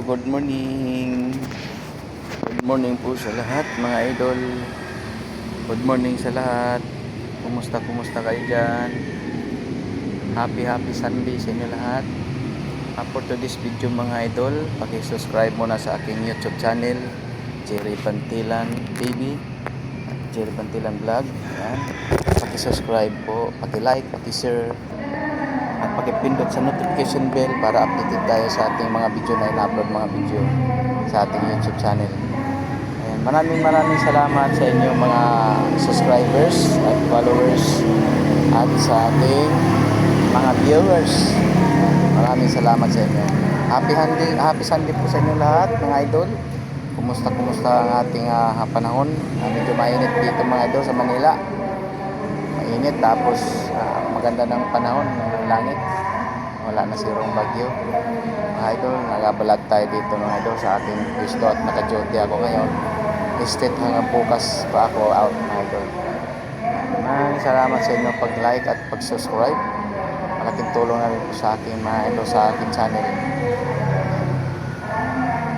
good morning. Good morning po sa lahat mga idol. Good morning sa lahat. Kumusta kayo dyan? Happy Sunday sa inyo lahat. For today's video mga idol, paki-subscribe muna sa aking YouTube channel, Jerry Bantilan TV at Jerry Bantilan Vlog. Yan. Paki-subscribe po, paki-like, paki-share at pakipindot sa notification bell para updated tayo sa ating mga video na ina-upload mga video sa ating YouTube channel. Ayan, maraming salamat sa inyong mga subscribers at followers at sa ating mga viewers. Maraming salamat sa inyo. Happy Sunday po sa inyo lahat mga idol. Kumusta ang ating panahon? Medyo mainit dito mga idol sa Manila. Mainit tapos maganda ng panahon ng langit. Wala na sirong bagyo. Mga idol, nagabalag tayo dito mga idol sa ating pwesto at naka-duty ako ngayon. Listed hanggang bukas pa ako out mga idol. Maraming salamat sa inyo pag-like at pag-subscribe. Malaking tulong na rin po sa aking mga idol sa aking channel.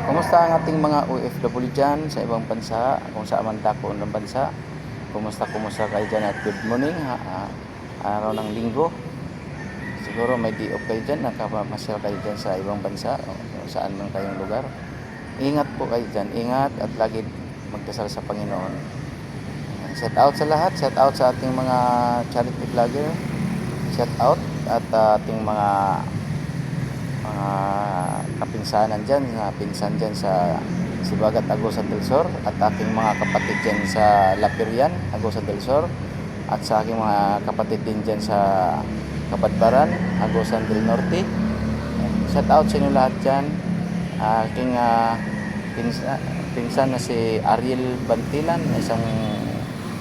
Kumusta ang ating mga OFW dyan sa ibang bansa, kung saan man dako ng bansa? Kumusta kayo dyan at good morning, araw ng linggo. Siguro may day off kayo dyan, nakapamasyal kayo dyan sa ibang bansa, o saan man kayong lugar. Ingat po kayo dyan, ingat at lagi magdasal sa Panginoon. Shout out sa lahat, shout out sa ating mga charity vlogger, shout out at ating mga kapinsanan dyan, pinsan dyan sa Sibagat, Agusan del Sur at aking mga kapatid dyan sa Lapirian, Agusan del Sur at sa aking mga kapatid din dyan sa Kabadbaran, Agusan del Norte. Shout out sa inyo lahat dyan. Aking pinsan na si Ariel Bantilan, isang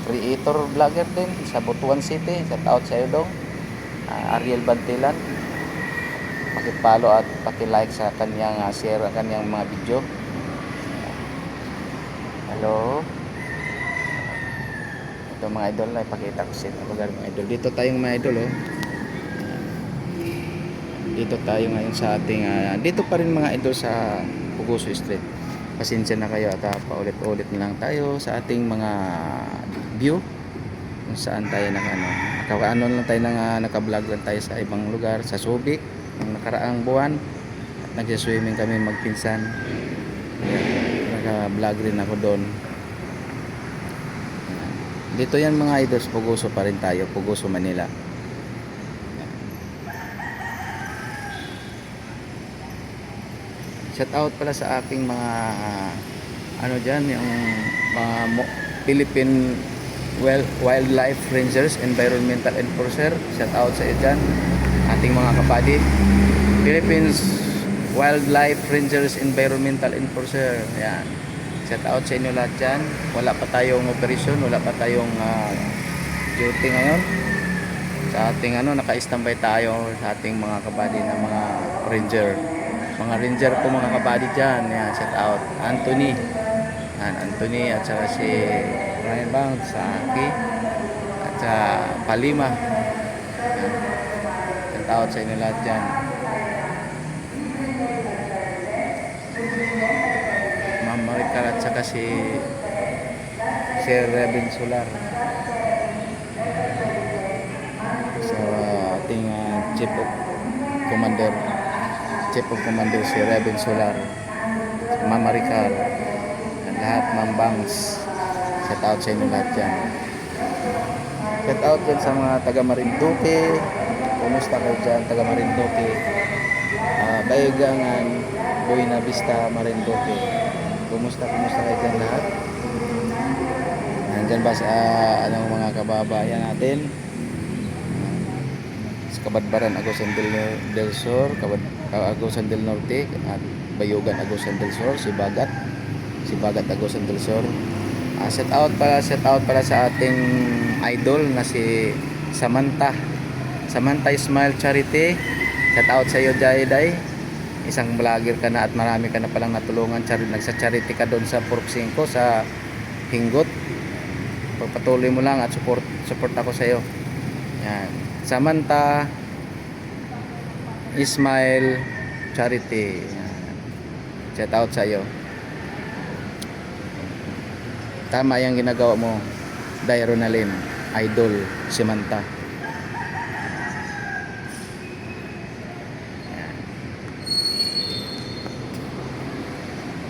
creator vlogger din sa Butuan City. Shout out sa iyo dong, Ariel Bantilan. Paki-follow at paki-like sa kanyang share ang kanyang mga video. Hello. Ito mga idol, na ipakita ko sa lugar mga idol. Dito tayong mga idol oh. Dito tayo ngayon sa ating dito pa rin mga idol sa Puguso Street. Pasensya na kayo at paulit-ulit na lang tayo sa ating mga view kung saan tayo naka-ano lang tayo naka-vlog lang tayo sa ibang lugar sa Subic ng nakaraang buwan at nagsi-swimming kami magpinsan. Naka-vlog rin ako doon. Dito yan mga idols, Puguso pa rin tayo, Puguso, Manila. Shout out pala sa aking mga ano dyan, yung mga Philippine Wildlife Rangers, Environmental Enforcer. Shout out sa iyo dyan, ating mga kapadi. Philippines Wildlife Rangers, Environmental Enforcer. Yan. Shout out sa inyo lahat dyan. Wala pa tayong operation, wala pa tayong duty ngayon. Sa ating naka-standby tayo sa ating mga kabady na mga ranger. Mga ranger po mga kabady dyan. Yan, shout out. Anthony. Yan, Anthony at saka si Ryan Bang sa Aki at sa Palima. Yan. Shout out sa inyo lahat dyan. Maricar at saka si Sir Reben Solar sa ating Chief of Commander si Reben Solar, si Ma'am Maricar at lahat, Ma'am Bangs. Shout out sa inyo lahat dyan. Shout out dyan sa mga taga Marinduque. Kumusta kayo dyan taga Marinduque, Bayagangan, Buena Vista, Marinduque. Kumusta kayo dyan lahat? Nandyan ba sa mga kababayan natin? Sa Kabadbaran, Agusan del Sur, Agusan del Norte at Bayugan, Agusan del Sur, Sibagat, Agusan del Sur. Shout out pala sa ating idol na si Samantha Smile Charity. Shout out sa iyo Jayday. Isang vlogger ka na at marami ka na palang natulungan. Nagsa-charity ka doon sa Purok 5 sa Hingot. Pagpatuloy mo lang at support ako sa iyo. Yan. Samantha Smile Charity. Yan. Shout out sa iyo. Tama yung ginagawa mo, Daironalyn, Idol, Samantha.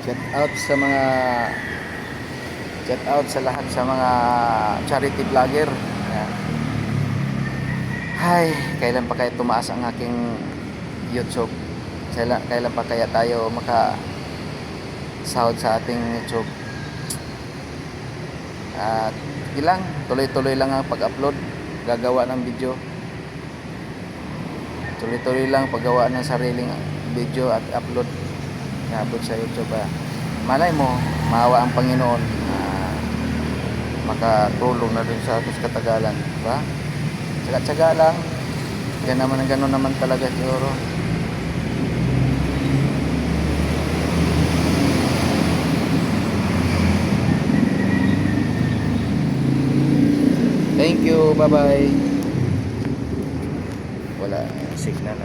Shout out sa lahat sa mga charity vlogger. Ayan. Hay, kailan pa kaya tumaas ang aking YouTube? Kailan pa kaya tayo sahod sa ating YouTube? At ilang, tuloy-tuloy lang ang pag-upload, gagawa ng video. Tuloy-tuloy lang paggawa ng sariling video at upload. Nabot sa YouTube. Malay mo, maawa ang Panginoon, makatulong na rin sa atos katagalan, diba? Tsaga-tsaga lang. Gano'n naman talaga siguro. Thank you, bye-bye. Wala signal.